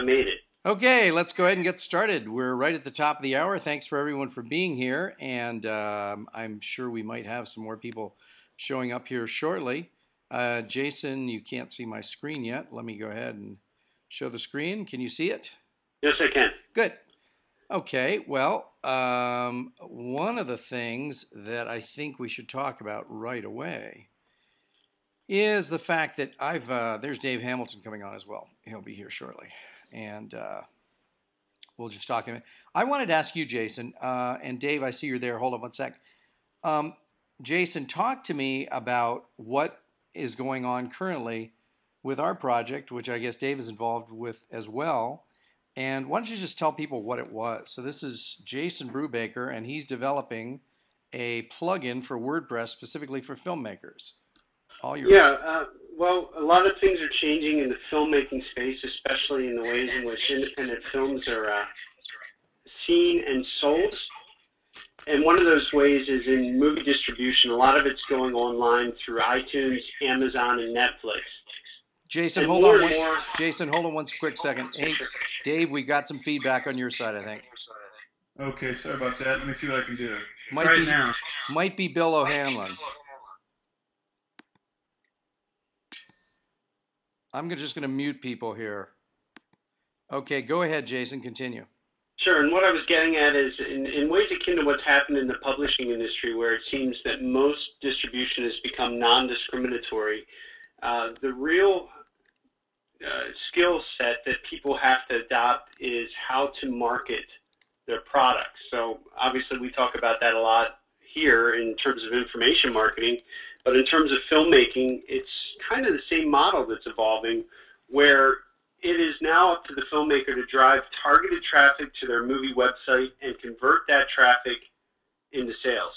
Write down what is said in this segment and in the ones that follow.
made it. Okay, let's go ahead and get started. We're right at the top of the hour. Thanks for everyone for being here, and I'm sure we might have some more people showing up here shortly. Jason, you can't see my screen yet. Let me go ahead and show the screen. Can you see it? Yes, I can. Good. Okay, well, one of the things that I think we should talk about right away is the fact that there's Dave Hamilton coming on as well. He'll be here shortly. And we'll just talk. I wanted to ask you, Jason, and Dave, I see you're there. Hold on one sec. Jason, talk to me about what is going on currently with our project, which I guess Dave is involved with as well. And why don't you just tell people what it was? So this is Jason Brubaker, and he's developing a plugin for WordPress specifically for filmmakers. All yours. Yeah, well, a lot of things are changing in the filmmaking space, especially in the ways in which independent films are seen and sold. And one of those ways is in movie distribution. A lot of it's going online through iTunes, Amazon, and Netflix. Jason, hold on. Jason, hold on one quick second. Hey, Dave, we got some feedback on your side, I think. Okay, sorry about that. Let me see what I can do. Might be Bill O'Hanlon. I'm just going to mute people here. Okay, go ahead, Jason. Continue. Sure, and what I was getting at is in ways akin to what's happened in the publishing industry, where it seems that most distribution has become non-discriminatory, the real skill set that people have to adopt is how to market their products. So obviously we talk about that a lot here in terms of information marketing, but in terms of filmmaking, it's kind of the same model that's evolving, where it is now up to the filmmaker to drive targeted traffic to their movie website and convert that traffic into sales.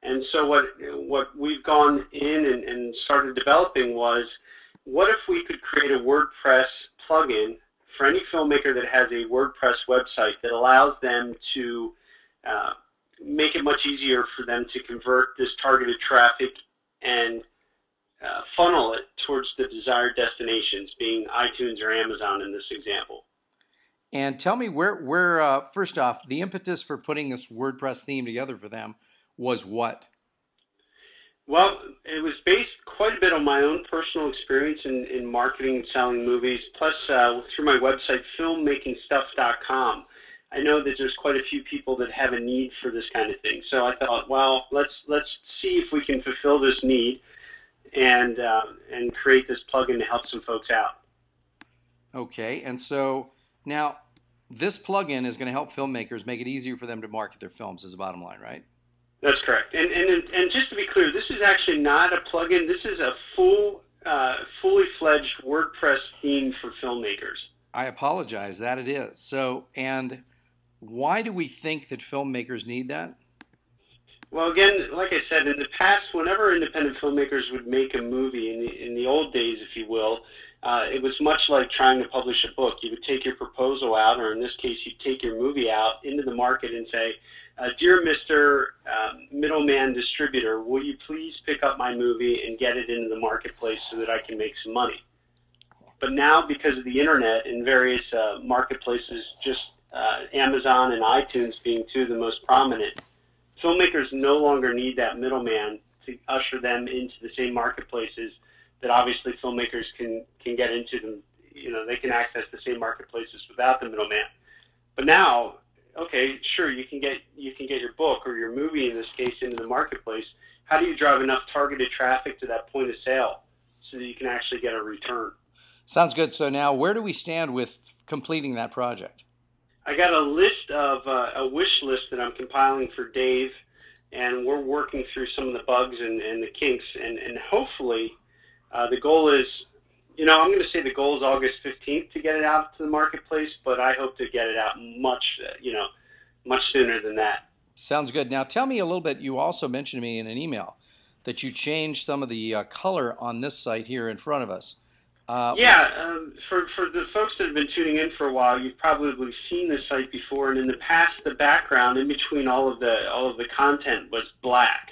And so what we've gone in and started developing was, what if we could create a WordPress plugin for any filmmaker that has a WordPress website that allows them to make it much easier for them to convert this targeted traffic and funnel it towards the desired destinations, being iTunes or Amazon in this example. And tell me where first off, the impetus for putting this WordPress theme together for them was what? Well, it was based quite a bit on my own personal experience in marketing and selling movies, plus through my website, filmmakingstuff.com. I know that there's quite a few people that have a need for this kind of thing. So I thought, well, let's see if we can fulfill this need and create this plugin to help some folks out. Okay, and so now this plugin is going to help filmmakers make it easier for them to market their films, is the bottom line, right? That's correct. And just to be clear, this is actually not a plugin. This is a fully fledged WordPress theme for filmmakers. I apologize, that it is. So, and why do we think that filmmakers need that? Well, again, like I said, in the past, whenever independent filmmakers would make a movie, in the old days, if you will, it was much like trying to publish a book. You would take your proposal out, or in this case, you'd take your movie out into the market and say, dear Mr. Middleman Distributor, will you please pick up my movie and get it into the marketplace so that I can make some money? But now, because of the internet and various marketplaces, just Amazon and iTunes being two of the most prominent, filmmakers no longer need that middleman to usher them into the same marketplaces that obviously filmmakers can get into them. You know, they can access the same marketplaces without the middleman. But now, okay, sure, you can get your book or your movie in this case into the marketplace. How do you drive enough targeted traffic to that point of sale so that you can actually get a return? Sounds good. So now, where do we stand with completing that project? I got a list of a wish list that I'm compiling for Dave, and we're working through some of the bugs and the kinks, and hopefully the goal is, I'm going to say the goal is August 15th to get it out to the marketplace, but I hope to get it out much sooner than that. Sounds good. Now tell me a little bit, you also mentioned to me in an email that you changed some of the color on this site here in front of us. For the folks that have been tuning in for a while, you've probably seen this site before, and in the past, the background in between all of the content was black.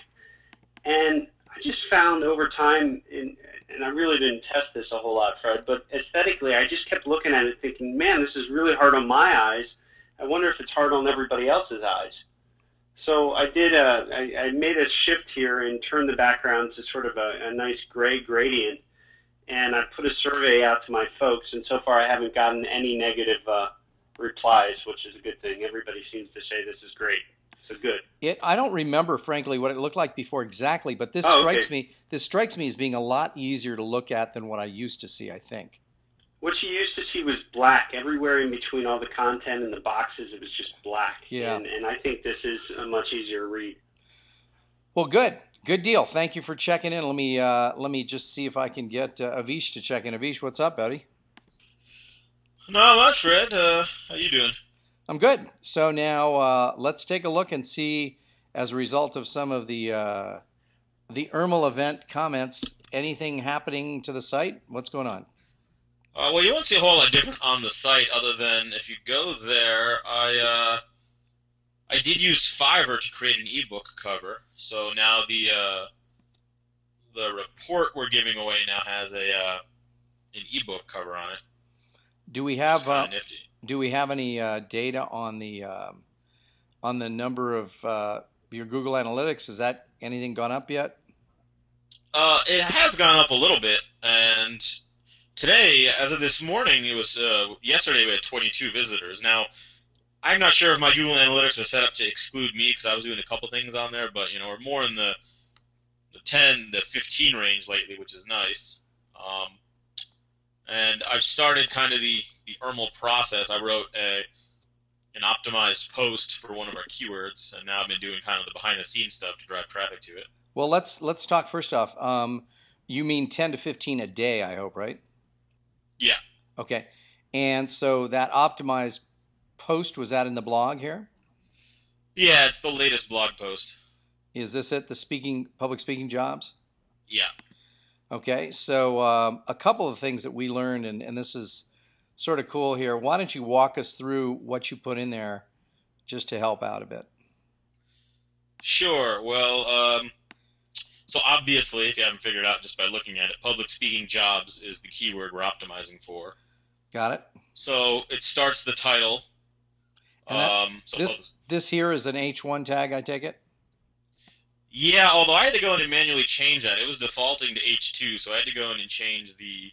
And I just found over time, and I really didn't test this a whole lot, Fred, but aesthetically, I just kept looking at it thinking, man, this is really hard on my eyes. I wonder if it's hard on everybody else's eyes. So I made a shift here and turned the background to sort of a nice gray gradient, and I put a survey out to my folks, and so far I haven't gotten any negative replies, which is a good thing. Everybody seems to say this is great. So good. I don't remember, frankly, what it looked like before exactly, but this strikes me as being a lot easier to look at than what I used to see, I think. What you used to see was black. Everywhere in between all the content and the boxes, it was just black. Yeah. And I think this is a much easier read. Well, good. Good deal. Thank you for checking in. Let me just see if I can get Avish to check in. Avish, what's up, buddy? Not much, Fred. How you doing? I'm good. So now let's take a look and see, as a result of some of the ERML event comments, anything happening to the site? What's going on? Well, you won't see a whole lot different on the site, other than if you go there, I did use Fiverr to create an ebook cover. So now the report we're giving away now has an ebook cover on it. Do we have nifty. Do we have any data on the number of your Google Analytics? Has that anything gone up yet? It has gone up a little bit, and today, as of this morning, it was yesterday we had 22 visitors. Now, I'm not sure if my Google Analytics are set up to exclude me because I was doing a couple things on there, but we're more in the 10, the 15 range lately, which is nice. And I've started kind of the ERML process. I wrote an optimized post for one of our keywords, and now I've been doing kind of the behind-the-scenes stuff to drive traffic to it. Well, let's talk first off. You mean 10 to 15 a day, I hope, right? Yeah. Okay. And so that optimized post, was that in the blog here? Yeah, it's the latest blog post. Is this it, the public speaking jobs? Yeah. Okay, so a couple of things that we learned, and this is sort of cool here. Why don't you walk us through what you put in there just to help out a bit? Sure. Well, so obviously, if you haven't figured it out just by looking at it, public speaking jobs is the keyword we're optimizing for. Got it. So it starts the title. And this here is an H1 tag, I take it? Yeah, although I had to go in and manually change that. It was defaulting to H2, so I had to go in and change the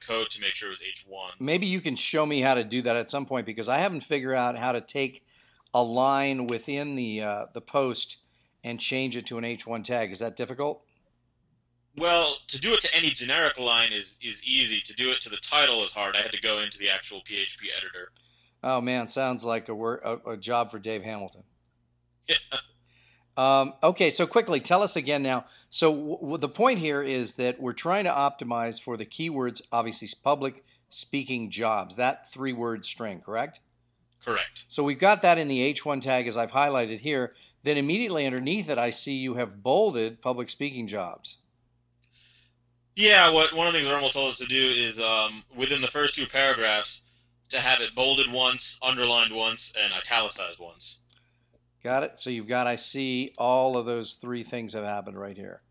code to make sure it was H1. Maybe you can show me how to do that at some point, because I haven't figured out how to take a line within the post and change it to an H1 tag. Is that difficult? Well, to do it to any generic line is easy. To do it to the title is hard. I had to go into the actual PHP editor. Oh man, sounds like a job for Dave Hamilton. Yeah. Okay, so quickly, tell us again now. So the point here is that we're trying to optimize for the keywords, obviously public speaking jobs, that 3-word string, correct? Correct. So we've got that in the H1 tag as I've highlighted here. Then immediately underneath it, I see you have bolded public speaking jobs. Yeah, one of the things ERML told us to do is within the first 2 paragraphs to have it bolded once, underlined once, and italicized once. Got it? So you've got, I see all of those 3 things have happened right here.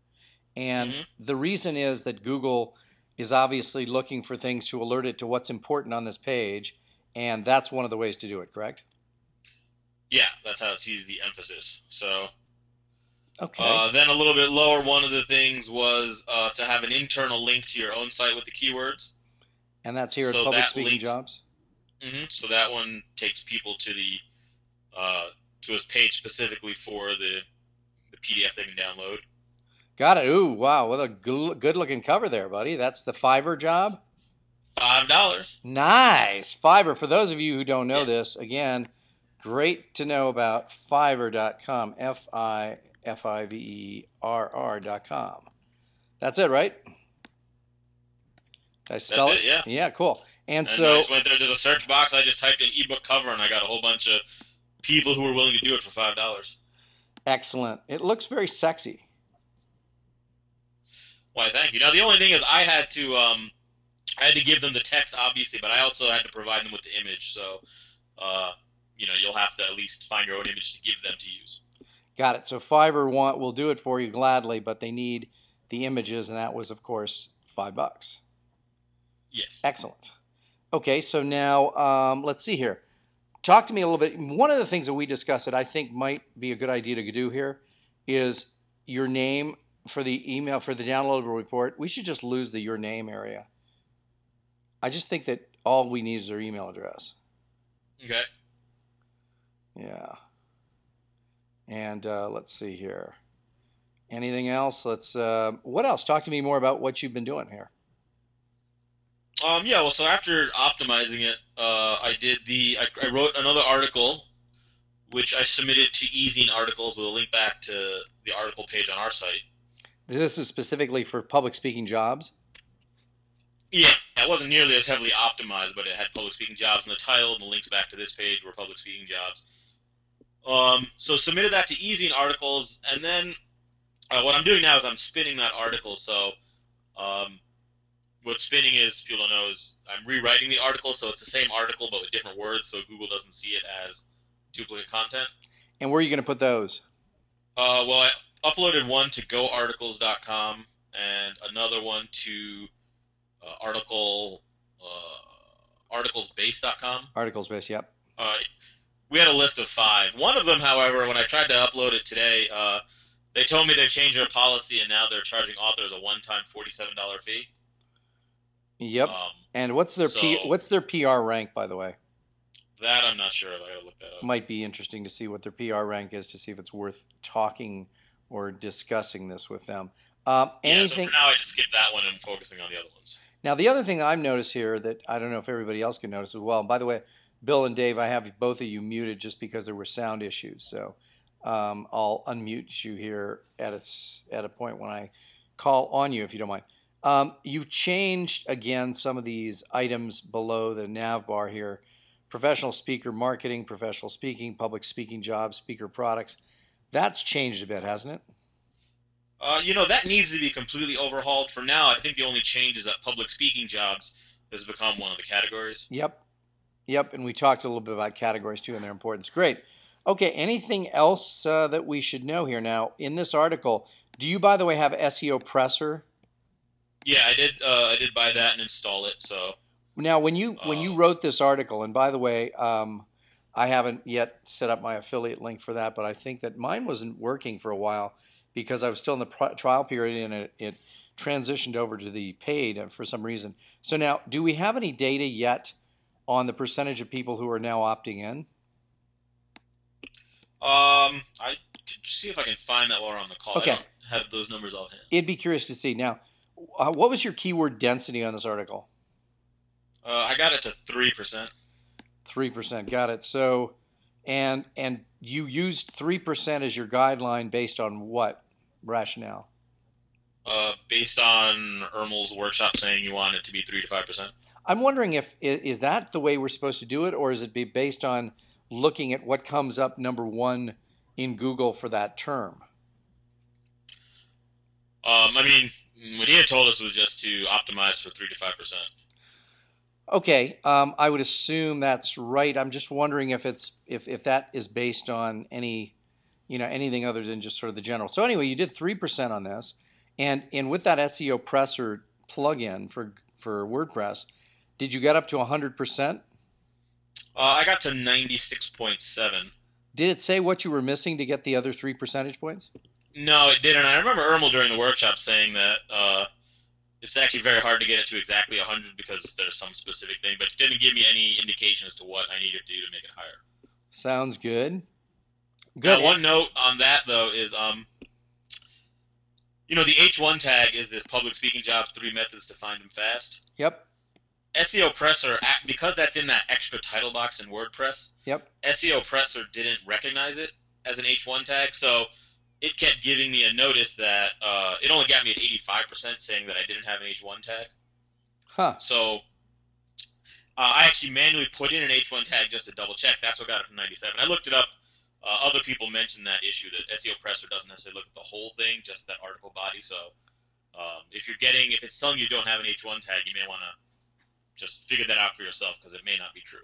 And the reason is that Google is obviously looking for things to alert it to what's important on this page, and that's one of the ways to do it, correct? Yeah, that's how it sees the emphasis. So, okay. Then a little bit lower, one of the things was to have an internal link to your own site with the keywords. And that's here at Public Speaking Jobs? So that one takes people to the to his page specifically for the PDF they can download. Got it. Ooh, wow. What a good-looking cover there, buddy. That's the Fiverr job? $5. Nice. Fiverr. For those of you who don't know this, again, great to know about Fiverr.com. Fiverr.com. That's it, right? Did I spell That's it, yeah. Yeah, cool. And I so just went there. There's a search box. I just typed in ebook cover, and I got a whole bunch of people who were willing to do it for $5. Excellent. It looks very sexy. Why, thank you. Now, the only thing is I had to give them the text, obviously, but I also had to provide them with the image. So, you'll have to at least find your own image to give them to use. Got it. So Fiverr will do it for you gladly, but they need the images, and that was, of course, $5. Yes. Excellent. Okay, so now let's see here. Talk to me a little bit. One of the things that we discussed that I think might be a good idea to do here is your name for the email, for the downloadable report. We should just lose the your name area. I just think that all we need is their email address. Okay. Yeah. And let's see here. Anything else? What else? Talk to me more about what you've been doing here. Yeah, well, so after optimizing it, I wrote another article, which I submitted to eZine Articles with a link back to the article page on our site. This is specifically for public speaking jobs? Yeah, it wasn't nearly as heavily optimized, but it had public speaking jobs in the title, and the links back to this page were public speaking jobs. So submitted that to eZine Articles, and then what I'm doing now is I'm spinning that article. So what spinning is, people don't know, is I'm rewriting the article, so it's the same article but with different words, so Google doesn't see it as duplicate content. And where are you going to put those? Well, I uploaded one to goarticles.com and another one to articlesbase.com. Articlesbase, yep. We had a list of 5. One of them, however, when I tried to upload it today, they told me they've changed their policy and now they're charging authors a one-time $47 fee. Yep. And what's their PR rank, by the way? That I'm not sure of. I gotta look that up. Might be interesting to see what their PR rank is to see if it's worth talking or discussing this with them. So for now I just skipped that one and I'm focusing on the other ones. Now, the other thing I've noticed here that I don't know if everybody else can notice as well, and by the way, Bill and Dave, I have both of you muted just because there were sound issues. So I'll unmute you here at a point when I call on you, if you don't mind. You've changed, again, some of these items below the nav bar here. Professional speaker marketing, professional speaking, public speaking jobs, speaker products. That's changed a bit, hasn't it? That needs to be completely overhauled. For now, I think the only change is that public speaking jobs has become one of the categories. Yep, and we talked a little bit about categories too and their importance. Great. Okay, anything else that we should know here? Now, in this article, do you, by the way, have SEO Presser? Yeah, I did. I did buy that and install it. So now, when you wrote this article, and by the way, I haven't yet set up my affiliate link for that, but I think that mine wasn't working for a while because I was still in the trial period and it transitioned over to the paid for some reason. So now, do we have any data yet on the percentage of people who are now opting in? I could see if I can find that while we're on the call. Okay. I don't have those numbers offhand. It'd be curious to see. Now, what was your keyword density on this article? I got it to 3%. 3%, got it. So, and you used 3% as your guideline based on what rationale? Based on Ermel's workshop saying you want it to be 3 to 5%. I'm wondering is that the way we're supposed to do it, or is it be based on looking at what comes up number 1 in Google for that term? I mean, what he had told us was just to optimize for 3 to 5%. Okay, I would assume that's right. I'm just wondering if that is based on anything other than just sort of the general. So anyway, you did 3% on this, and with that SEO Presser plugin for WordPress, did you get up to 100%? I got to 96.7. Did it say what you were missing to get the other 3 percentage points? No, it didn't. I remember Ermel during the workshop saying that it's actually very hard to get it to exactly 100 because there's some specific thing, but it didn't give me any indication as to what I needed to do to make it higher. Sounds good. Good. Now, one note on that, though, is the H1 tag is this public speaking jobs, 3 methods to find them fast. Yep. SEO Presser, because that's in that extra title box in WordPress, Yep. SEO Presser didn't recognize it as an H1 tag, so it kept giving me a notice that it only got me at 85% saying that I didn't have an H1 tag. Huh. So I actually manually put in an H1 tag just to double check. That's what got it from 97. I looked it up. Other people mentioned that issue, that SEO Presser doesn't necessarily look at the whole thing, just that article body. So if it's telling you don't have an H1 tag, you may want to just figure that out for yourself because it may not be true.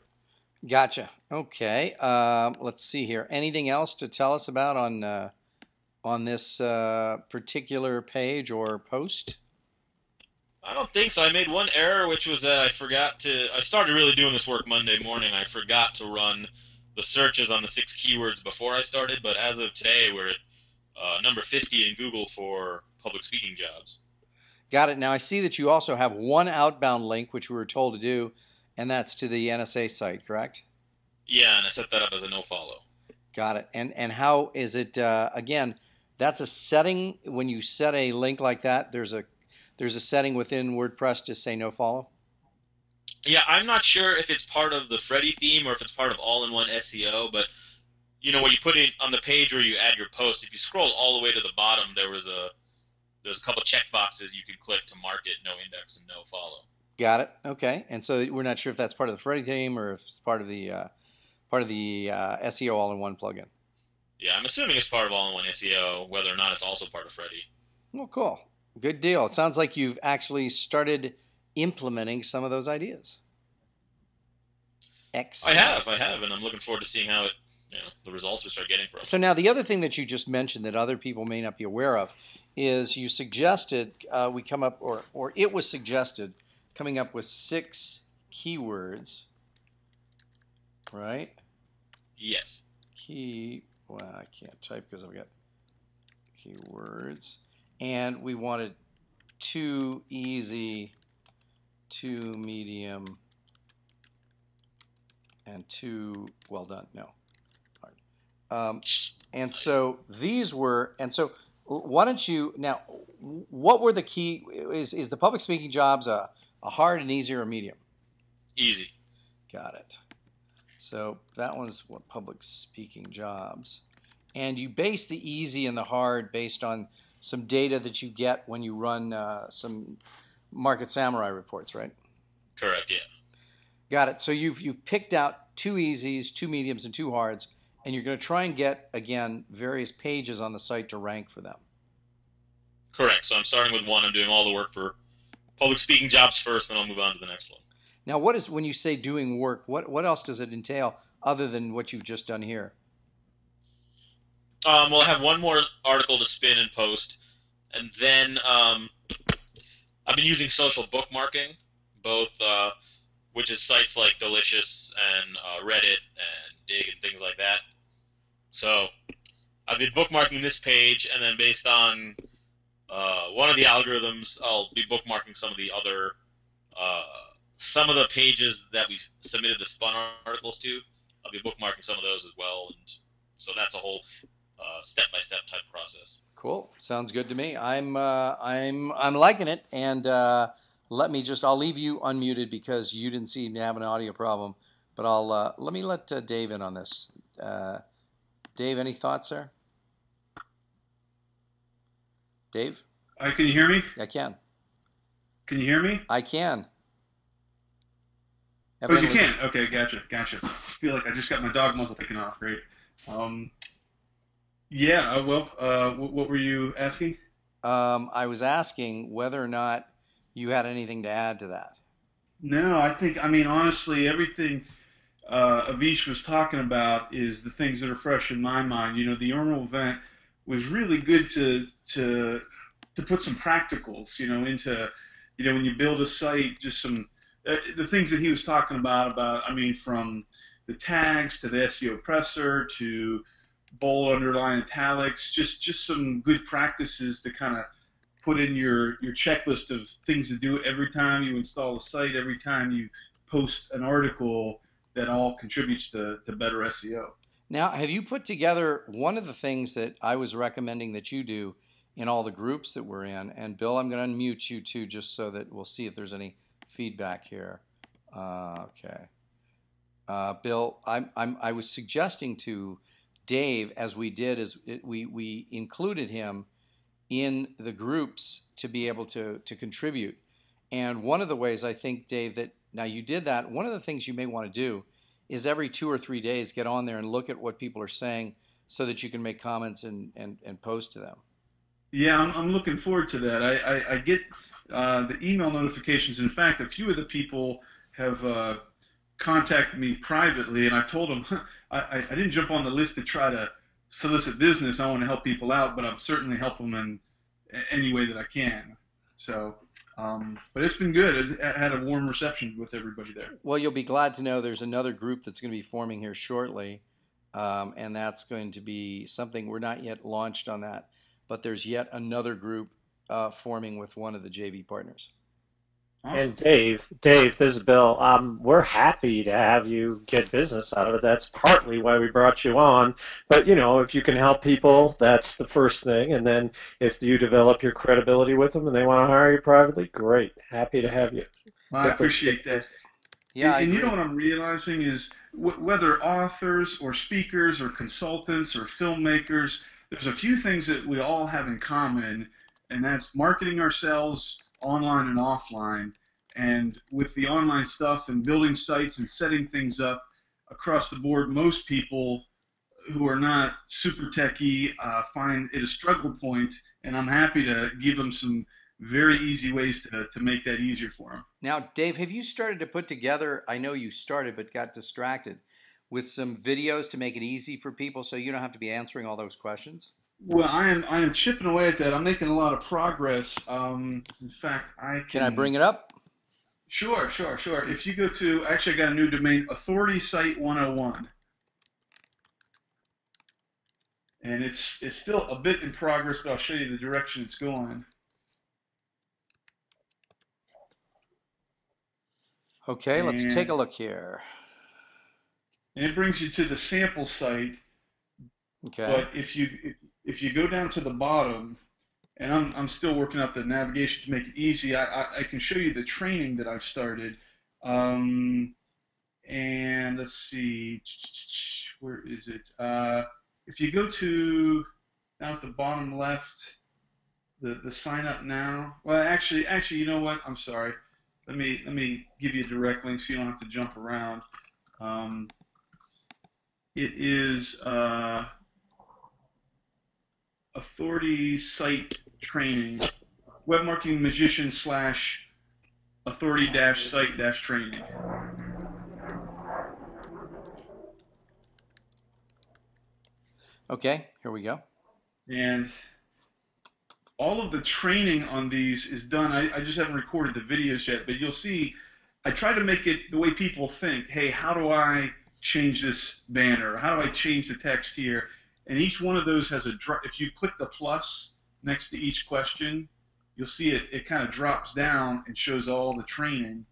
Gotcha. Okay. Let's see here. Anything else to tell us about on this particular page or post? I don't think so. I made one error, which was that I started really doing this work Monday morning. I forgot to run the searches on the 6 keywords before I started, but as of today, we're at number 50 in Google for public speaking jobs. Got it. Now I see that you also have one outbound link, which we were told to do, and that's to the NSA site, correct? Yeah, and I set that up as a no follow. Got it. And how is it? Again, that's a setting. When you set a link like that, there's a setting within WordPress to say no follow. Yeah, I'm not sure if it's part of the Freddy theme or if it's part of all-in-one SEO, but when you put it on the page where you add your post, if you scroll all the way to the bottom, there's a couple check boxes you can click to mark it no index and no follow. Got it. Okay. And so we're not sure if that's part of the Freddy theme or if it's part of the SEO all-in-one plugin. Yeah, I'm assuming it's part of all-in-one SEO, whether or not it's also part of Freddy. Well, cool. Good deal. It sounds like you've actually started implementing some of those ideas. Excellent. I have, and I'm looking forward to seeing how the results we start getting from it. So now the other thing that you just mentioned that other people may not be aware of is you suggested we come up, or it was suggested, coming up with 6 keywords, right? Yes. Well, I can't type because I've got keywords. And we wanted 2 easy, 2 medium, and 2 well done. No. Hard. And Nice. so these were, and so why don't you, now, what were the key, is the public speaking jobs a hard and easy or a medium? Easy. Got it. So that one's what public speaking jobs. And you base the easy and the hard based on some data that you get when you run some Market Samurai reports, right? Correct, yeah. Got it. So you've picked out 2 easies, 2 mediums, and 2 hards, and you're going to try and get, again, various pages on the site to rank for them. Correct. So I'm starting with one. I'm doing all the work for public speaking jobs first, then I'll move on to the next one. Now, when you say doing work, what else does it entail other than what you've just done here? Well, I have one more article to spin and post, and then I've been using social bookmarking, both which is sites like Delicious and Reddit and Dig and things like that. So I've been bookmarking this page, and then based on one of the algorithms, I'll be bookmarking some of the other some of the pages that we submitted the spun articles to. I'll be bookmarking some of those as well, and so that's a whole step-by-step type process. Cool. Sounds good to me. I'm liking it, and I'll leave you unmuted because you didn't seem to have an audio problem, but let me let Dave in on this. Dave, any thoughts, sir? Dave? Can you hear me? I can. Can you hear me? I can. Oh, you can? Okay, gotcha. I feel like I just got my dog muzzle taken off. Great. Yeah, what were you asking? I was asking whether or not you had anything to add to that. No, I mean, honestly, everything Avish was talking about is the things that are fresh in my mind. The Ormo event was really good to put some practicals, into, when you build a site, just some, the things that he was talking about, I mean, from the tags to the SEO presser to bold, underline, italics, just some good practices to kind of put in your checklist of things to do every time you install a site, every time you post an article that all contributes to better SEO. Now, have you put together one of the things that I was recommending that you do in all the groups that we're in? And Bill, I'm going to unmute you too, just so that we'll see if there's any feedback here. Okay. Bill, I was suggesting to Dave, as we did, we included him in the groups to be able to contribute. And one of the ways I think, Dave, that now you did that, one of the things you may want to do is every 2 or 3 days get on there and look at what people are saying so that you can make comments and post to them. Yeah, I'm looking forward to that. I get the email notifications. In fact, a few of the people have contacted me privately, and I've told them I didn't jump on the list to try to solicit business. I want to help people out, but I'm certainly help them in any way that I can. So But it's been good. It had a warm reception with everybody there. Well, you'll be glad to know there's another group that's going to be forming here shortly, and that's going to be something we're not yet launched on that, but there's yet another group forming with one of the JV partners. Awesome. And Dave, this is Bill. We're happy to have you get business out of it. That's partly why we brought you on. But, if you can help people, that's the first thing. And then if you develop your credibility with them and they want to hire you privately, great. Happy to have you. Well, I appreciate that. Yeah, and you know what I'm realizing is whether authors or speakers or consultants or filmmakers, there's a few things that we all have in common, and that's marketing ourselves online and offline. And with the online stuff and building sites and setting things up across the board, most people who are not super techy find it a struggle point, and I'm happy to give them some very easy ways to make that easier for them. Now, Dave, have you started to put together, I know you started but got distracted, with some videos to make it easy for people so you don't have to be answering all those questions? Well, I am chipping away at that. I'm making a lot of progress. In fact, Can I bring it up? Sure. If you go to, actually I got a new domain, Authority Site 101. And it's still a bit in progress, but I'll show you the direction it's going. Okay, let's take a look here. And it brings you to the sample site. Okay. But if you go down to the bottom, and I'm still working out the navigation to make it easy, I can show you the training that I've started. And let's see, where is it? If you go to down at the bottom left, the sign up now. Well, actually, you know what? I'm sorry. Let me give you a direct link so you don't have to jump around. It is Authority Site Training, Web Marketing Magician / Authority Site Training. Okay, here we go. And all of the training on these is done. I just haven't recorded the videos yet, but you'll see I try to make it the way people think. Hey, how do I change this banner? How do I change the text here? And each one of those has if you click the plus next to each question, you'll see it kind of drops down and shows all the training.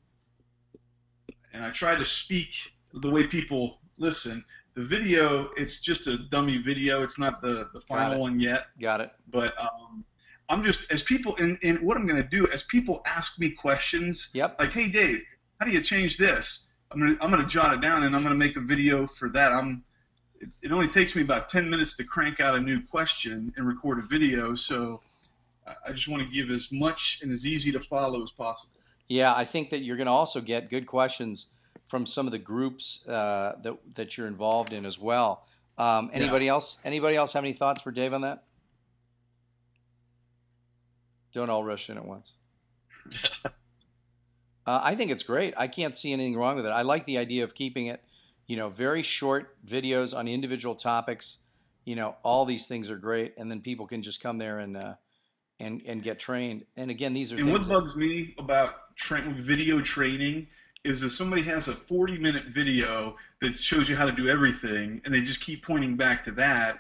And I try to speak the way people listen. The video, it's just a dummy video. It's not the final one yet. Got it. But I'm just, as people, and what I'm going to do, as people ask me questions, like, hey, Dave, how do you change this? I'm gonna jot it down, and I'm going to make a video for that. It only takes me about 10 minutes to crank out a new question and record a video, so I just want to give as much and as easy to follow as possible. Yeah, I think that you're going to also get good questions from some of the groups that you're involved in as well. Anybody else? Anybody else have any thoughts for Dave on that? Don't all rush in at once. I think it's great. I can't see anything wrong with it. I like the idea of keeping it, very short videos on individual topics. All these things are great, and then people can just come there and get trained. And again, these are and what bugs me about video training is if somebody has a 40-minute video that shows you how to do everything, and they just keep pointing back to that.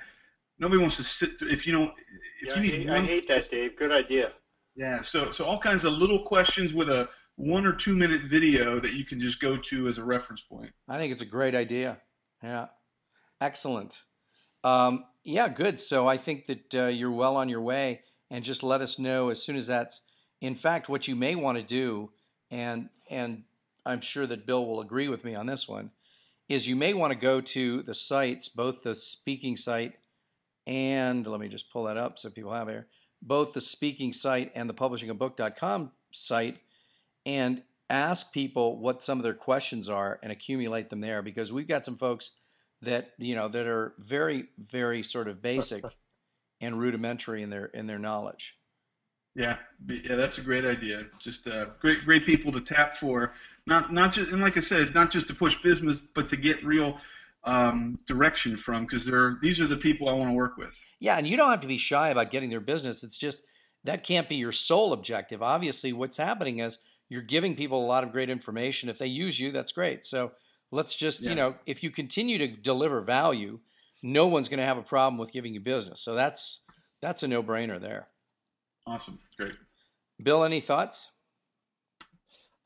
Nobody wants to sit through. I hate that, Dave. Good idea. Yeah. So all kinds of little questions with a 1 or 2 minute video that you can just go to as a reference point. I think it's a great idea. Yeah. Excellent. Yeah, good. So I think that you're well on your way, and just let us know as soon as that's, in fact, what you may want to do, and I'm sure that Bill will agree with me on this one, is you may want to go to the sites, both the speaking site and, let me just pull that up so people have it here, both the speaking site and the publishingabook.com site, and ask people what some of their questions are and accumulate them there, because we've got some folks that that are very, very sort of basic and rudimentary in their knowledge. Yeah, that's a great idea. Just great people to tap for, not just, and like I said, not just to push business, but to get real direction from, because these are the people I want to work with. Yeah, and you don't have to be shy about getting their business. It's just that can't be your sole objective. Obviously, what's happening is you're giving people a lot of great information. If they use you, that's great. So let's just, if you continue to deliver value, no one's going to have a problem with giving you business. So that's a no-brainer there. Awesome. Great. Bill, any thoughts?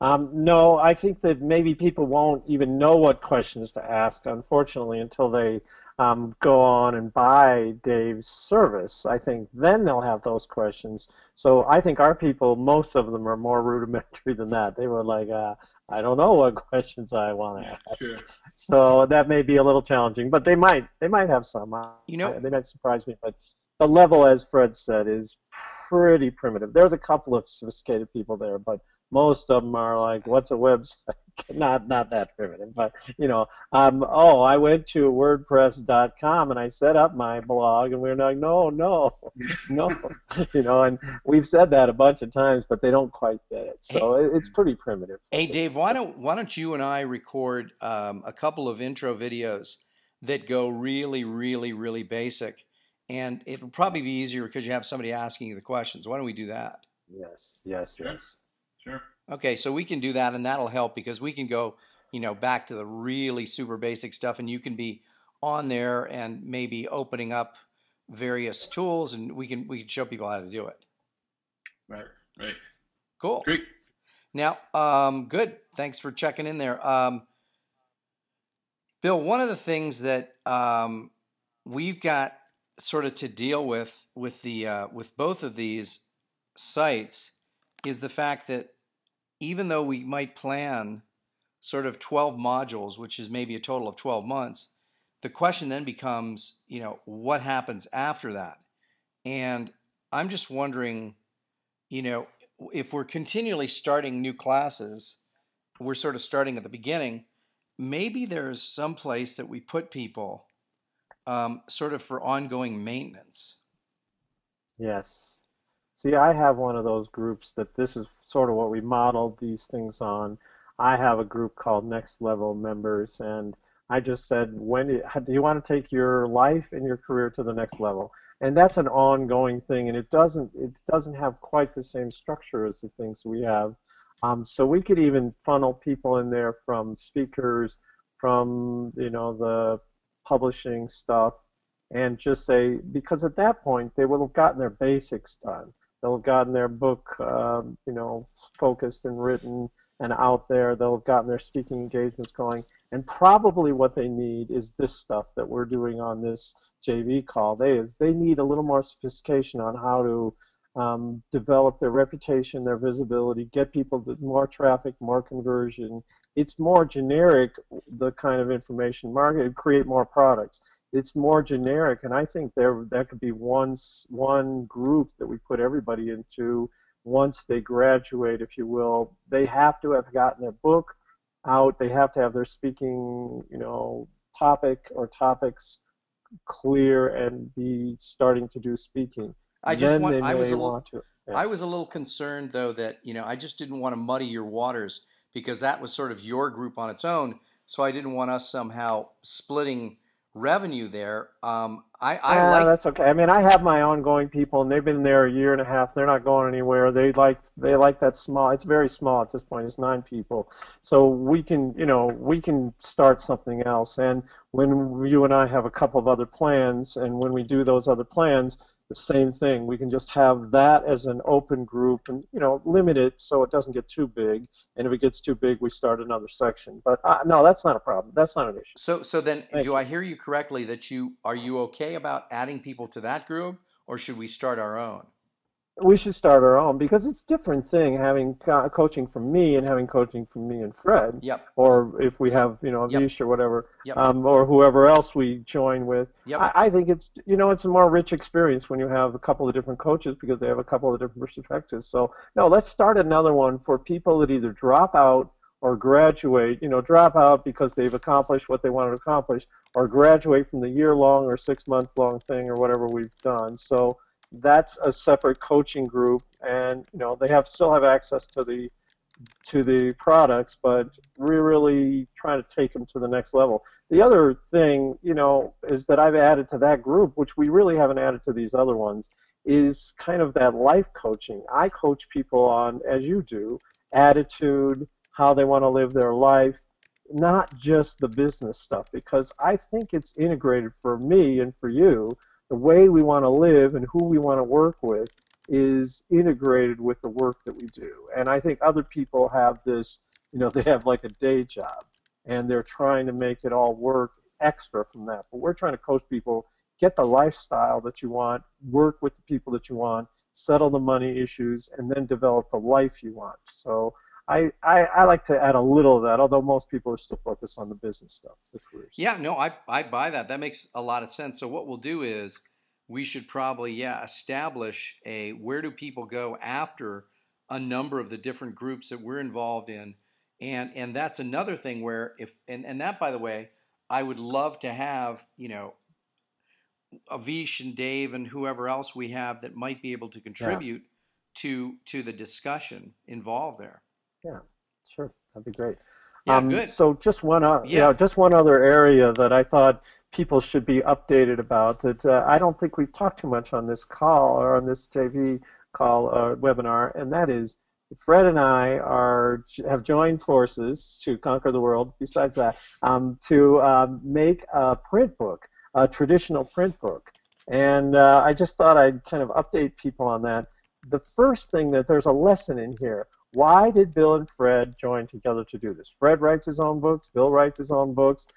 No, I think that maybe people won't even know what questions to ask, unfortunately, until they go on and buy Dave's service. I think then they'll have those questions. So I think our people, most of them are more rudimentary than that. They were like, I don't know what questions I want to ask. Sure. So that may be a little challenging, but they might have some. They might surprise me, but the level, as Fred said, is pretty primitive. There's a couple of sophisticated people there, but most of them are like, what's a website? not that primitive, but I went to WordPress.com and I set up my blog, and we're like, no, and we've said that a bunch of times, but they don't quite get it. So it's pretty primitive. Hey, Dave, why don't you and I record a couple of intro videos that go really, really, really basic, and it'll probably be easier because you have somebody asking you the questions. Why don't we do that? Yes. Sure. Okay, so we can do that, and that'll help because we can go, back to the really super basic stuff, and you can be on there and maybe opening up various tools, and we can show people how to do it. Right. Cool. Great. Now, good. Thanks for checking in there. Bill, one of the things that we've got sort of to deal with both of these sites is the fact that even though we might plan sort of 12 modules, which is maybe a total of 12 months, the question then becomes, what happens after that? And I'm just wondering, if we're continually starting new classes, we're sort of starting at the beginning, maybe there's some place that we put people sort of for ongoing maintenance. Yes. See, I have one of those groups that this is sort of what we modeled these things on. I have a group called Next Level Members, and I just said, do you want to take your life and your career to the next level? And that's an ongoing thing, and it doesn't have quite the same structure as the things we have. So we could even funnel people in there from speakers, from the publishing stuff, and just say, because at that point they will have gotten their basics done. They'll have gotten their book, focused and written and out there. They'll have gotten their speaking engagements going. And probably what they need is this stuff that we're doing on this JV call. They need a little more sophistication on how to develop their reputation, their visibility, get people to more traffic, more conversion. It's more generic, the kind of information market, create more products. It's more generic, and I think that could be one group that we put everybody into once they graduate, if you will. They have to have gotten their book out. They have to have their speaking, topic or topics clear and be starting to do speaking. I was a little concerned, though, that I just didn't want to muddy your waters because that was sort of your group on its own. So I didn't want us somehow splitting revenue there. That's okay. I mean, I have my ongoing people, and they've been there a year and a half. They're not going anywhere. They like that small. It's very small at this point. It's 9 people, so we can start something else. And when you and I have a couple of other plans, and when we do those other plans, the same thing. We can just have that as an open group, and limit it so it doesn't get too big. And if it gets too big, we start another section. But no, that's not a problem. That's not an issue. So then, I hear you correctly that are you okay about adding people to that group, or should we start our own? We should start our own, because it's a different thing having coaching from me and having coaching from me and Fred. Yep. Or if we have, Vish or whatever, yep. Or whoever else we join with. Yep. I think it's a more rich experience when you have a couple of different coaches because they have a couple of different perspectives. So no, let's start another one for people that either drop out or graduate. Drop out because they've accomplished what they wanted to accomplish, or graduate from the year-long or 6-month-long thing or whatever we've done. So that's a separate coaching group, and they still have access to the products, but we're really trying to take them to the next level. The other thing, is that I've added to that group, which we really haven't added to these other ones, is kind of that life coaching. I coach people on, as you do, attitude, how they want to live their life, not just the business stuff, because I think it's integrated for me and for you. The way we want to live and who we want to work with is integrated with the work that we do. And I think other people have this, they have like a day job and they're trying to make it all work extra from that. But we're trying to coach people, get the lifestyle that you want, work with the people that you want, settle the money issues, and then develop the life you want. So I like to add a little of that, although most people are still focused on the business stuff, the careers. Yeah, no, I buy that. That makes a lot of sense. So what we'll do is we should probably, establish a where do people go after a number of the different groups that we're involved in. And that's another thing where and that, by the way, I would love to have, Avish and Dave and whoever else we have that might be able to contribute to the discussion involved there. Yeah, sure, that'd be great. Yeah, good. So just just one other area that I thought people should be updated about. That I don't think we've talked too much on this call or on this JV call webinar, and that is Fred and I have joined forces to conquer the world. Besides that, to make a print book, a traditional print book, and I just thought I'd kind of update people on that. The first thing, that there's a lesson in here. Why did Bill and Fred join together to do this? Fred writes his own books. Bill writes his own books.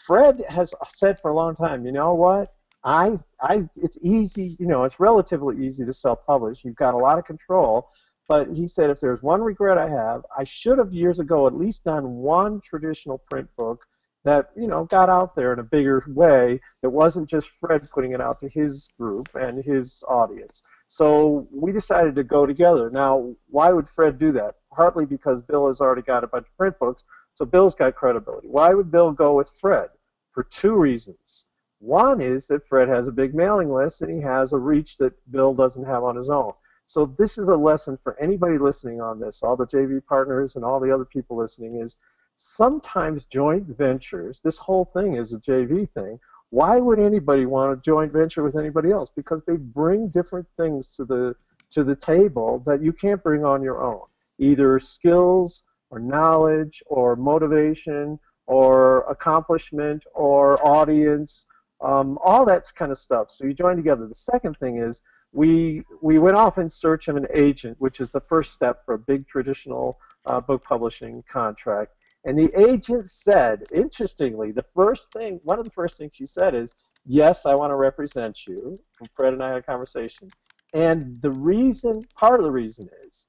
Fred has said for a long time, you know what? It's easy, it's relatively easy to self-publish. You've got a lot of control. But he said, if there's one regret I have, I should have years ago at least done one traditional print book that, got out there in a bigger way. It wasn't just Fred putting it out to his group and his audience. So we decided to go together. Now, why would Fred do that? Partly because Bill has already got a bunch of print books, so Bill's got credibility. Why would Bill go with Fred? For two reasons. One is that Fred has a big mailing list and he has a reach that Bill doesn't have on his own. So this is a lesson for anybody listening on this, all the JV partners and all the other people listening, is sometimes joint ventures, this whole thing is a JV thing. Why would anybody want to joint venture with anybody else? Because they bring different things to the table that you can't bring on your own. Either skills or knowledge or motivation or accomplishment or audience, all that kind of stuff. So you join together. The second thing is we went off in search of an agent, which is the first step for a big traditional book publishing contract. And the agent said, interestingly, one of the first things she said is, yes, I want to represent you. And Fred and I had a conversation. And part of the reason is,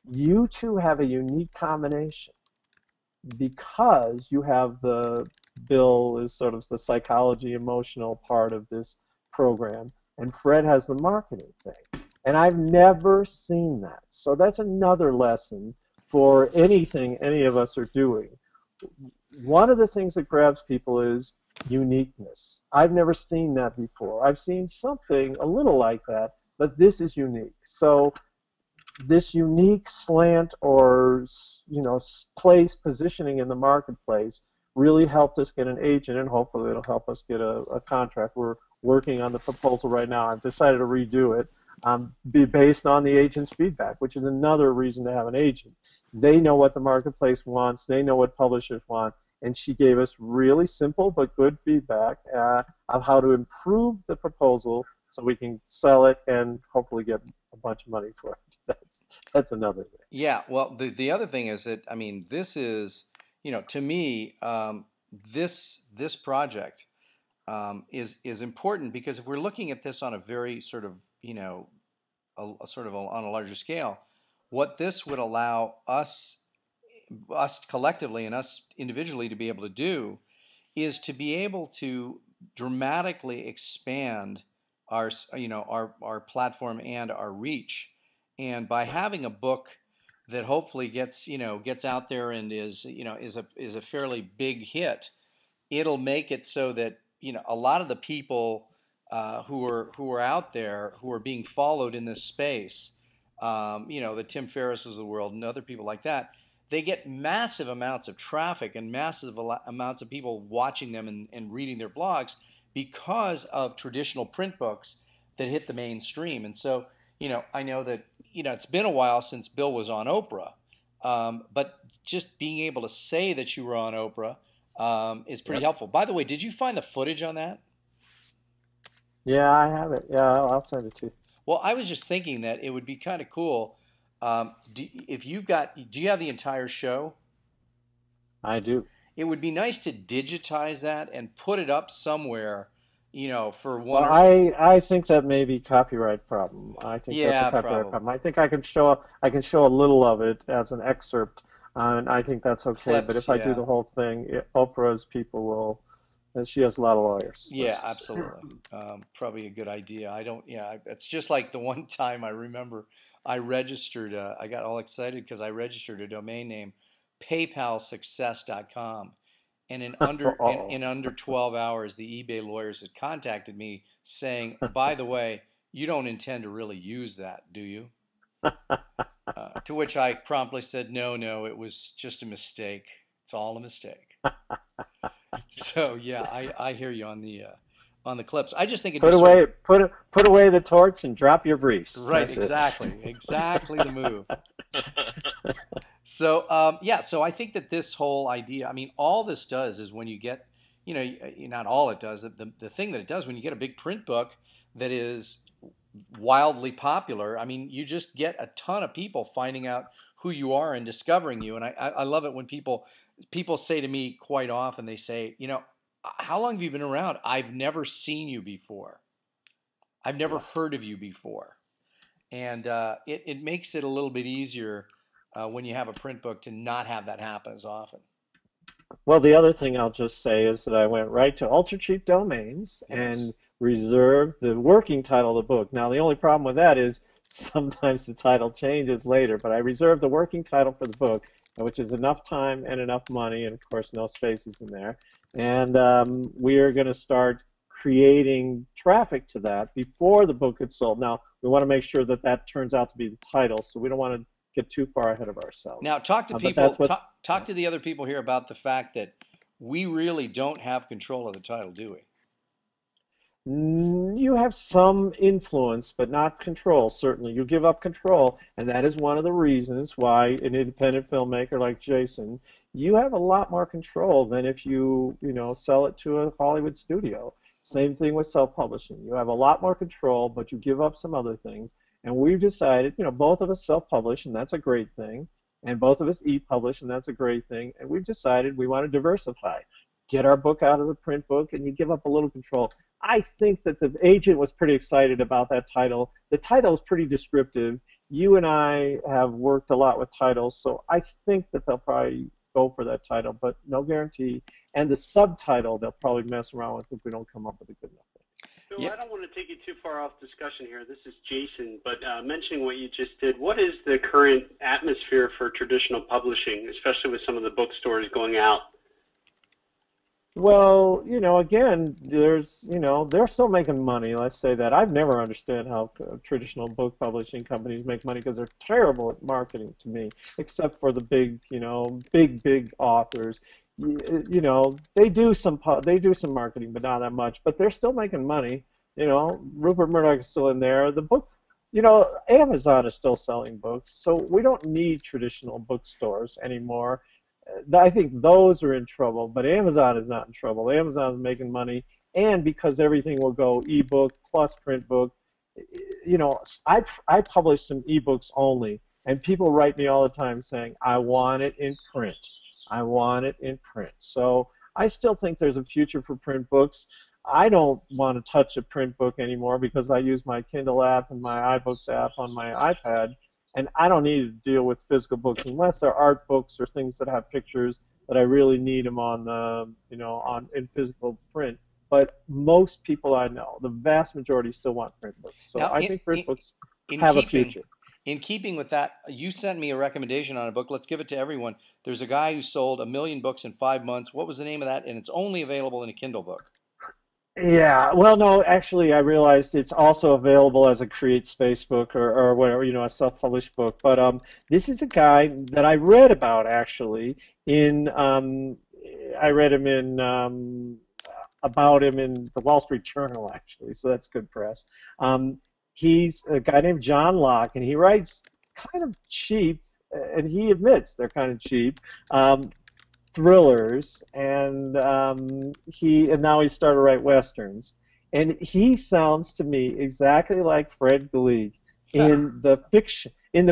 you two have a unique combination because you have Bill is sort of the psychology, emotional part of this program, and Fred has the marketing thing. And I've never seen that. So that's another lesson for anything any of us are doing. One of the things that grabs people is uniqueness. I've never seen that before. I've seen something a little like that, but this is unique. So this unique slant or place positioning in the marketplace really helped us get an agent, and hopefully it'll help us get a contract. We're working on the proposal right now. I've decided to redo it, be based on the agent's feedback, which is another reason to have an agent. They know what the marketplace wants. They know what publishers want. And she gave us really simple but good feedback of how to improve the proposal so we can sell it and hopefully get a bunch of money for it. That's another thing. Yeah, well, the other thing is that, this is, to me, this project is important because if we're looking at this on a very sort of, on a larger scale, what this would allow us collectively and us individually to be able to do is to be able to dramatically expand our platform and our reach. And by having a book that hopefully gets out there and is a fairly big hit, it'll make it so that a lot of the people who are out there who are being followed in this space, the Tim Ferrisses of the world and other people like that, they get massive amounts of traffic and massive amounts of people watching them and reading their blogs because of traditional print books that hit the mainstream. And so, I know that, it's been a while since Bill was on Oprah, but just being able to say that you were on Oprah is pretty Yep. helpful. By the way, did you find the footage on that? Yeah, I have it. Yeah, I'll send it to you. Well, I was just thinking that it would be kind of cool. If do you have the entire show? I do. It would be nice to digitize that and put it up somewhere, for Well, one or I think that may be copyright problem. I think that's a yeah, copyright probably problem. I think I can show a little of it as an excerpt, and I think that's okay. But clips. if I do Yeah, the whole thing, Oprah's people will, and she has a lot of lawyers. yeah, Let's just say. absolutely. Probably a good idea. I don't. Yeah, it's just like the one time I remember I registered. I got all excited because I registered a domain name, PayPalSuccess.com. And Oh, in under 12 hours, the eBay lawyers had contacted me saying, "By the way, you don't intend to really use that, do you?" To which I promptly said, "No, no, it was just a mistake. It's all a mistake." So yeah, I hear you on the clips. I just think it'd be sort of put away the torch and drop your briefs. right, That's it. exactly the move. So yeah, so I think that this whole idea, I mean, all this does is when you get, not all it does, the thing that it does when you get a big print book that is wildly popular, I mean, you just get a ton of people finding out who you are and discovering you. And I love it when people say to me quite often, they say, how long have you been around? I've never seen you before. I've never heard of you before. And it makes it a little bit easier when you have a print book to not have that happen as often. Well, the other thing I'll just say is that I went right to ultra cheap domains Yes. and reserved the working title of the book. Now, the only problem with that is sometimes the title changes later, but I reserved the working title for the book, which is enough time and enough money, and of course, no spaces in there. And we are going to start creating traffic to that before the book gets sold. Now, we want to make sure that that turns out to be the title, so we don't want to get too far ahead of ourselves. Now, talk to But people, that's what. talk to the other people here about the fact that we really don't have control of the title, do we? You have some influence, but not control, certainly. You give up control, and that is one of the reasons why an independent filmmaker like Jason, you have a lot more control than if sell it to a Hollywood studio. Same thing with self-publishing. You have a lot more control, but you give up some other things. And we've decided, both of us self-publish, and that's a great thing, and both of us e-publish, and that's a great thing. And we've decided we want to diversify. Get our book out as a print book, and you give up a little control. I think that the agent was pretty excited about that title. The title is pretty descriptive. You and I have worked a lot with titles, so I think that they'll probably go for that title, but no guarantee. And the subtitle, they'll probably mess around with if we don't come up with a good enough thing. Bill, Yeah. I don't want to take you too far off discussion here. This is Jason, but mentioning what you just did, what is the current atmosphere for traditional publishing, especially with some of the bookstores going out? Well, again, they're still making money. Let's say that. I've never understood how traditional book publishing companies make money because they're terrible at marketing to me, except for the big, big authors. They do some marketing, but not that much. But they're still making money. Rupert Murdoch's still in there. The book, Amazon is still selling books, so we don't need traditional bookstores anymore. I think those are in trouble, but Amazon is not in trouble. Amazon is making money, and because everything will go ebook plus print book, I publish some ebooks only, and people write me all the time saying, I want it in print. I want it in print. So I still think there's a future for print books. I don't want to touch a print book anymore because I use my Kindle app and my iBooks app on my iPad. And I don't need to deal with physical books unless they're art books or things that have pictures that I really need them on, in physical print. But most people I know, the vast majority still want print books. So Now, I think print books in have a keeping future. in keeping with that, you sent me a recommendation on a book. Let's give it to everyone. There's a guy who sold 1 million books in 5 months. What was the name of that? And it's only available in a Kindle book. Yeah, well, no, actually, I realized it's also available as a Create Space book or whatever, a self-published book. But this is a guy that I read about actually I read him in about him in the Wall Street Journal, actually, so that's good press. He's a guy named John Locke, and he writes kind of cheap, and he admits they're kind of cheap, thrillers, and now he started to write westerns, and he sounds to me exactly like Fred Gleeck in the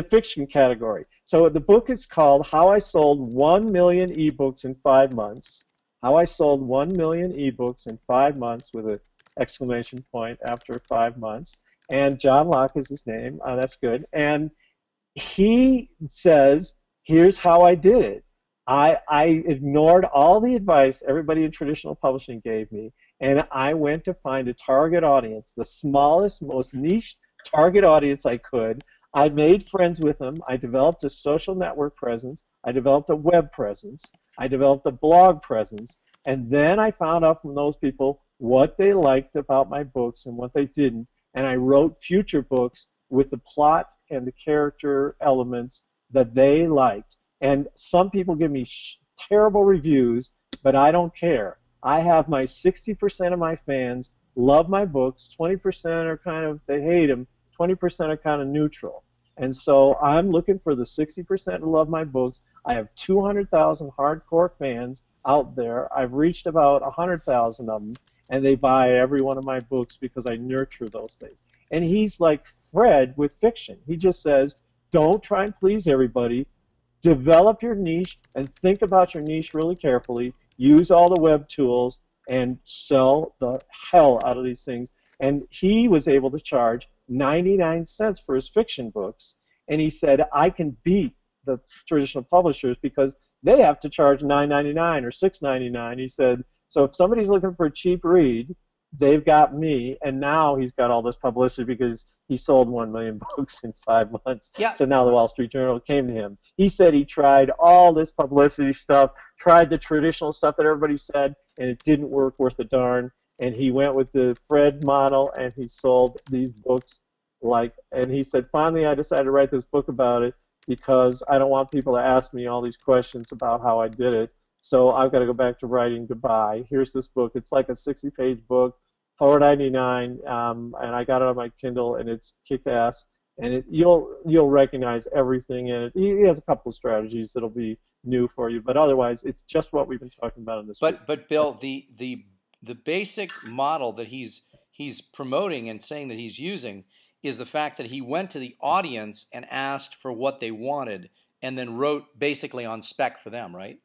fiction category. So the book is called How I Sold 1 Million eBooks in 5 Months. How I Sold 1 Million eBooks in 5 months with an exclamation point after 5 months. And John Locke is his name. That's good. And he says, here's how I did it. I ignored all the advice everybody in traditional publishing gave me, and I went to find a target audience, the smallest, most niche target audience I could. I made friends with them. I developed a social network presence. I developed a web presence. I developed a blog presence. And then I found out from those people what they liked about my books and what they didn't. And I wrote future books with the plot and the character elements that they liked. And some people give me terrible reviews, but I don't care. I have my 60% of my fans love my books. 20% are kind of, they hate them. 20% are kind of neutral. And so I'm looking for the 60% who love my books. I have 200,000 hardcore fans out there. I've reached about 100,000 of them, and they buy every one of my books because I nurture those things. And he's like Fred with fiction. He just says, don't try and please everybody. Develop your niche and think about your niche really carefully. Use all the web tools and sell the hell out of these things. And he was able to charge 99 cents for his fiction books. And he said, I can beat the traditional publishers because they have to charge $9.99 or $6.99. He said, so if somebody's looking for a cheap read, they've got me. And now he's got all this publicity because he sold 1 million books in 5 months. Yeah. So now the Wall Street Journal came to him. He said he tried all this publicity stuff, tried the traditional stuff that everybody said, and it didn't work worth a darn. And he went with the Fred model, and he sold these books and he said, finally I decided to write this book about it because I don't want people to ask me all these questions about how I did it. So I've got to go back to writing goodbye. Here's this book. It's like a 60-page book, $4.99, and I got it on my Kindle, and it's kick-ass. And you'll recognize everything in it. He has a couple of strategies that'll be new for you, but otherwise, it's just what we've been talking about in this week. But Bill, the basic model that he's promoting and saying that he's using is the fact that he went to the audience and asked for what they wanted and then wrote basically on spec for them, right?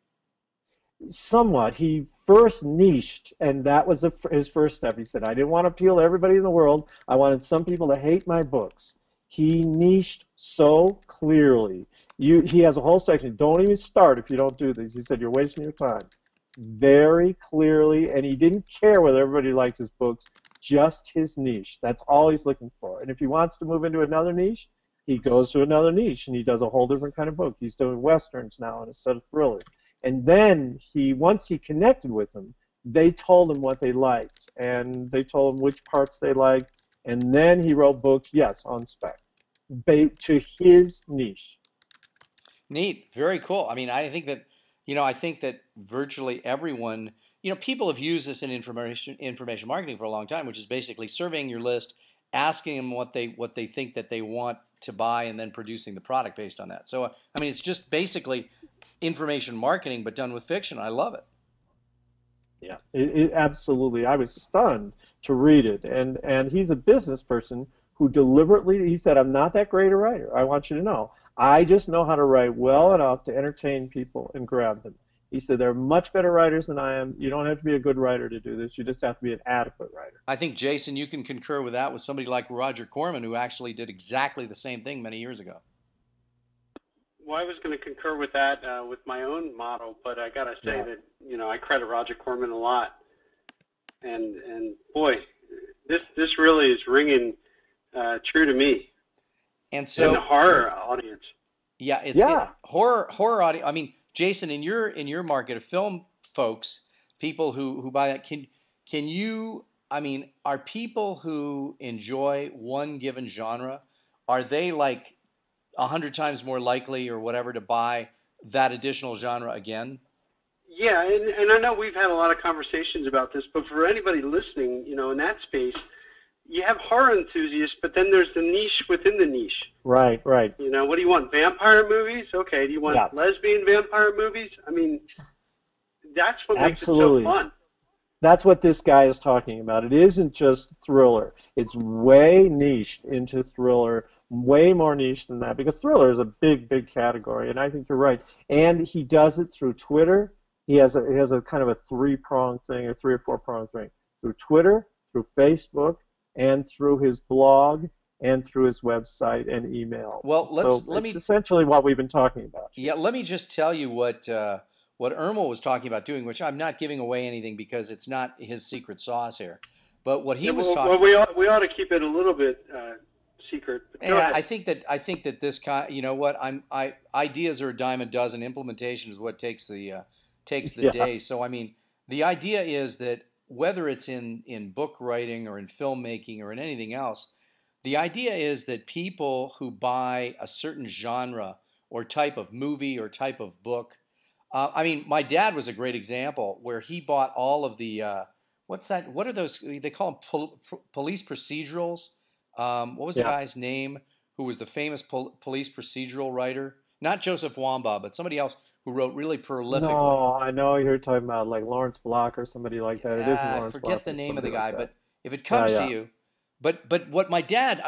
Somewhat. He first niched, and that was his first step. He said, I didn't want to appeal to everybody in the world. I wanted some people to hate my books. He niched so clearly. He has a whole section. Don't even start if you don't do these. He said, you're wasting your time. Very clearly, and he didn't care whether everybody liked his books, just his niche. That's all he's looking for. And if he wants to move into another niche, he goes to another niche, and he does a whole different kind of book. He's doing westerns now instead of thrillers. And then once he connected with them, they told him what they liked, and they told him which parts they liked, and then he wrote books, yes, on spec, to his niche. Neat, very cool. I mean, I think that virtually everyone, people have used this in information marketing for a long time, which is basically surveying your list, asking them what they think that they want to buy, and then producing the product based on that. So, I mean, it's just basically information marketing, but done with fiction. I love it. Yeah, it absolutely. I was stunned to read it, and he's a business person who deliberately, he said, I'm not that great a writer. I want you to know. I just know how to write well enough to entertain people and grab them. He said, there are much better writers than I am. You don't have to be a good writer to do this. You just have to be an adequate writer. I think, Jason, you can concur with that with somebody like Roger Corman, who actually did exactly the same thing many years ago. Well, I was going to concur with that with my own model, but I got to say that, I credit Roger Corman a lot. And boy, this really is ringing true to me. And so, in the horror audience. Yeah, it's horror audience. I mean, Jason, in your market of film folks, people who buy that, can you, I mean, are people who enjoy one given genre, are they like 100 times more likely or whatever to buy that additional genre again? Yeah, and I know we've had a lot of conversations about this, but for anybody listening, in that space, you have horror enthusiasts, but then there's the niche within the niche. Right, right. What do you want? Vampire movies? Okay. Do you want Yeah. lesbian vampire movies? I mean, that's what makes it Absolutely. so fun. That's what this guy is talking about. It isn't just thriller. It's way niched into thriller, way more niche than that, because thriller is a big, big category, and I think you're right. And he does it through Twitter. He has a kind of a three-pronged thing, or three or four-pronged thing. Through Twitter, through Facebook, and through his blog, and through his website and email. Well, It's essentially what we've been talking about. Yeah, let me just tell you what Irma was talking about doing, which I'm not giving away anything because it's not his secret sauce here. But what he was talking. Well, we ought to keep it a little bit secret. Go ahead. I think that this kind, ideas are a dime a dozen. Implementation is what takes the day. So I mean, the idea is that whether it's in book writing or in filmmaking or in anything else, the idea is that people who buy a certain genre or type of movie or type of book. My dad was a great example where he bought all of the what's that? What are those? They call them police procedurals. What was the guy's name who was the famous police procedural writer? Not Joseph Wambaugh, but somebody else who wrote really prolifically. No, I know you're talking about like Lawrence Block or somebody like that. It isn't Lawrence Block. I forget the name of the guy, but if it comes to you, but what my dad,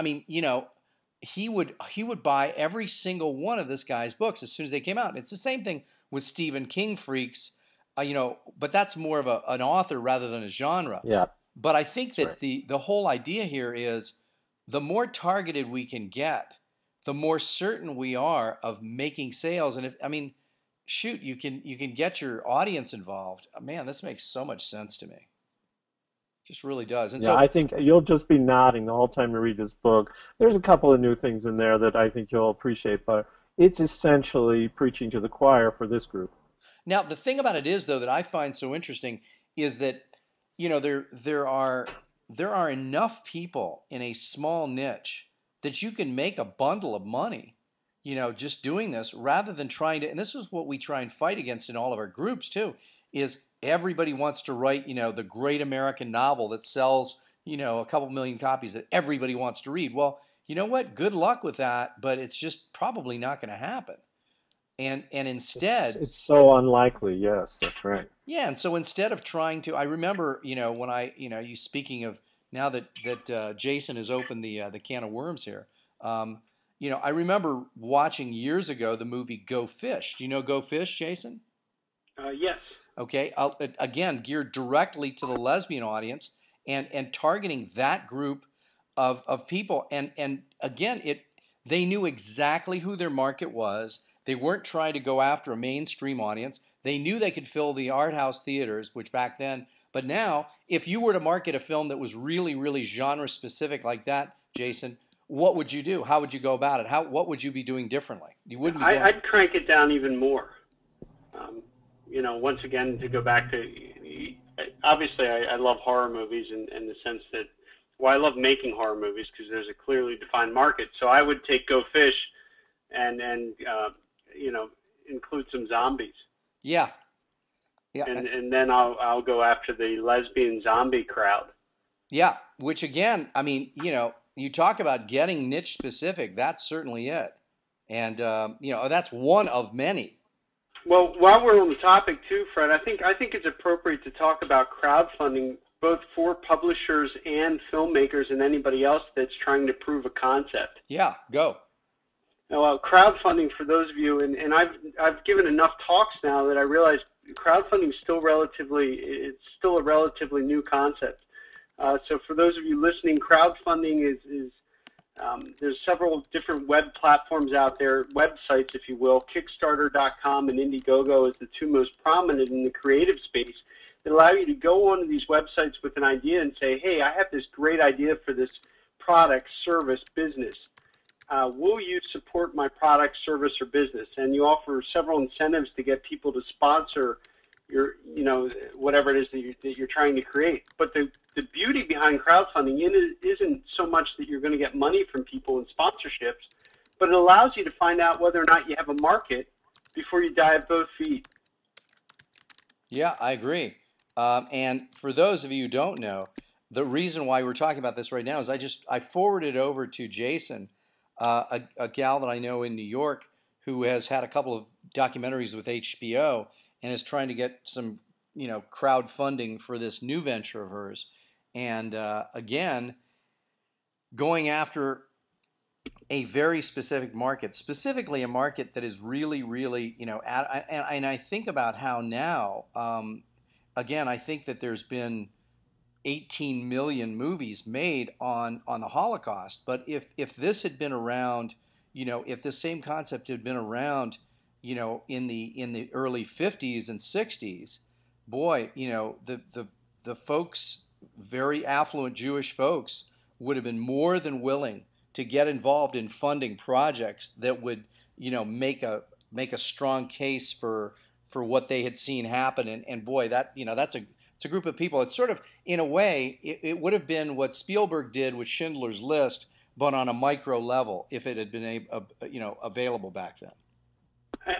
he would buy every single one of this guy's books as soon as they came out. It's the same thing with Stephen King freaks, but that's more of an author rather than a genre. Yeah. But I think that the whole idea here is the more targeted we can get, the more certain we are of making sales. And you can get your audience involved. Man, this makes so much sense to me. Just really does. And yeah, I think you'll just be nodding the whole time you read this book. There's a couple of new things in there that I think you'll appreciate, but it's essentially preaching to the choir for this group. Now, the thing about it is, though, that I find so interesting is that, there are enough people in a small niche that you can make a bundle of money, just doing this rather than trying to, and this is what we try and fight against in all of our groups too, is everybody wants to write, the great American novel that sells, a couple million copies that everybody wants to read. Well, you know what? Good luck with that, but it's just probably not going to happen. And instead, it's so unlikely. Yes, that's right. Yeah, and so instead of trying to, I remember, when you speaking of now that Jason has opened the can of worms here. I remember watching years ago the movie Go Fish. Do you know Go Fish, Jason? Yes. Okay. Again, geared directly to the lesbian audience and targeting that group of people. And again, they knew exactly who their market was. They weren't trying to go after a mainstream audience. They knew they could fill the art house theaters, which back then, but now, if you were to market a film that was really, really genre specific like that, Jason, what would you do? How would you go about it? What would you be doing differently? You wouldn't. I'd crank it down even more. Once again, to go back to, obviously, I love horror movies in the sense that, I love making horror movies because there's a clearly defined market. So I would take Go Fish and include some zombies. Yeah. Yeah. And then I'll go after the lesbian zombie crowd. Yeah, which again, you talk about getting niche specific. That's certainly it, and that's one of many. Well, while we're on the topic too, Fred, I think it's appropriate to talk about crowdfunding, both for publishers and filmmakers and anybody else that's trying to prove a concept. Yeah, go. Well, crowdfunding, for those of you, and I've given enough talks now that I realize crowdfunding is still a relatively new concept. So for those of you listening, crowdfunding is there's several different web platforms out there, websites, if you will. Kickstarter.com and Indiegogo is the two most prominent in the creative space that allow you to go onto these websites with an idea and say, hey, I have this great idea for this product, service, business. Will you support my product, service, or business? And you offer several incentives to get people to sponsor your, whatever it is that you're trying to create. But the beauty behind crowdfunding isn't so much that you're going to get money from people in sponsorships, but it allows you to find out whether or not you have a market before you dive both feet. Yeah, I agree. And for those of you who don't know, the reason why we're talking about this right now is I forwarded over to Jason, a gal that I know in New York who has had a couple of documentaries with HBO and is trying to get some crowdfunding for this new venture of hers. And again, going after a very specific market, specifically a market that is really, really, and I think about how now, again, I think that there's been 18 million movies made on the Holocaust. But if this had been around, if this same concept had been around, in the early 50s and 60s, boy, the folks, very affluent Jewish folks, would have been more than willing to get involved in funding projects that would, make a strong case for what they had seen happen. And boy, that's it's a group of people. It's sort of, in a way, it would have been what Spielberg did with Schindler's List, but on a micro level, if it had been available back then.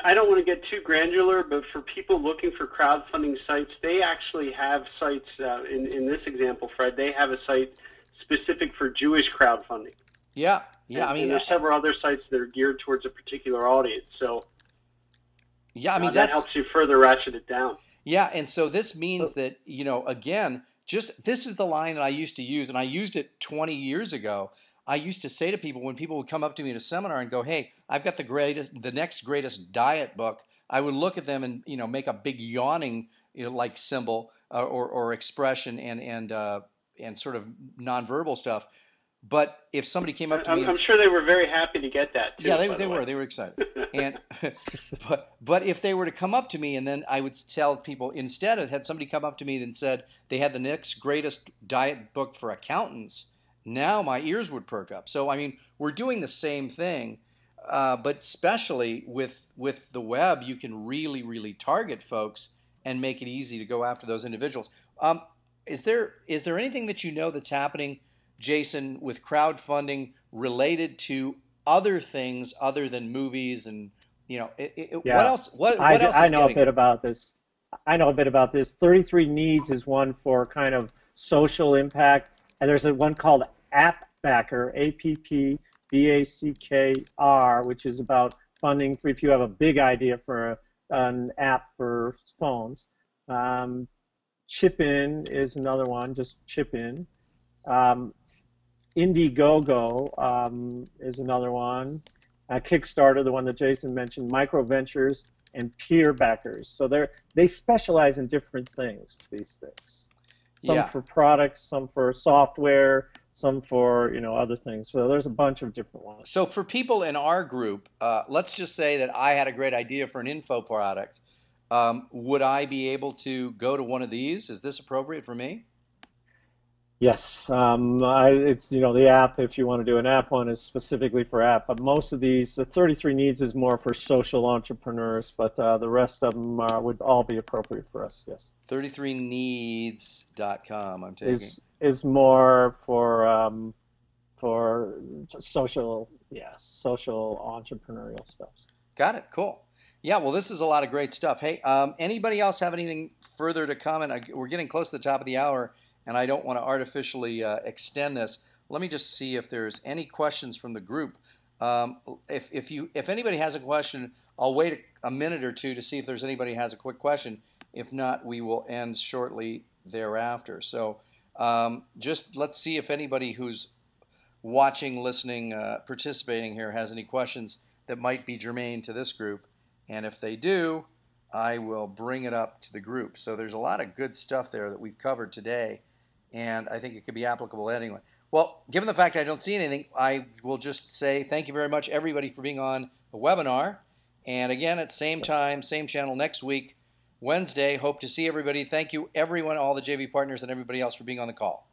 I don't want to get too granular, but for people looking for crowdfunding sites, they actually have sites. In this example, Fred, they have a site specific for Jewish crowdfunding. Yeah. And there's several other sites that are geared towards a particular audience. So that helps you further ratchet it down. Yeah, and so this means that, again, this is the line that I used to use, and I used it 20 years ago. I used to say to people, when people would come up to me at a seminar and go, "Hey, I've got the next greatest diet book," I would look at them and make a big yawning like symbol or expression and sort of nonverbal stuff. But if somebody came up to me, I'm sure they were very happy to get that too. Yeah, they were excited. And but if they were to come up to me, and then I would tell people, instead, had somebody come up to me and said they had the next greatest diet book for accountants, now my ears would perk up. So I mean, we're doing the same thing, but especially with the web, you can really, really target folks and make it easy to go after those individuals. Is there anything that that's happening, Jason, with crowdfunding related to other things other than movies and what else? What else? I know a bit about this. 33 Needs is one for kind of social impact, and there's one called App Backer, AppBackr, which is about funding for if you have a big idea for an app for phones. Chip In is another one, just chip in. Indiegogo is another one. Kickstarter, the one that Jason mentioned, micro ventures, and peer backers. So they specialize in different things, these things. Some for products, some for software, some for other things. So there's a bunch of different ones. So for people in our group, let's just say that I had a great idea for an info product. Would I be able to go to one of these? Is this appropriate for me? Yes, it's the app. If you want to do an app one, is specifically for app. But most of these, the 33 Needs is more for social entrepreneurs. But the rest of them would all be appropriate for us. Yes. 33needs.com. I'm taking is more for social entrepreneurial stuff. Got it. Cool. Yeah. Well, this is a lot of great stuff. Hey, anybody else have anything further to comment? We're getting close to the top of the hour, and I don't want to artificially extend this. Let me just see if there's any questions from the group. If anybody has a question, I'll wait a minute or two to see if there's anybody who has a quick question. If not, we will end shortly thereafter. So just let's see if anybody who's watching, listening, participating here has any questions that might be germane to this group. And if they do, I will bring it up to the group. So there's a lot of good stuff there that we've covered today, and I think it could be applicable anyway. Well, given the fact I don't see anything, I will just say thank you very much, everybody, for being on the webinar. And again, at same time, same channel next week, Wednesday. Hope to see everybody. Thank you, everyone, all the JV partners and everybody else for being on the call.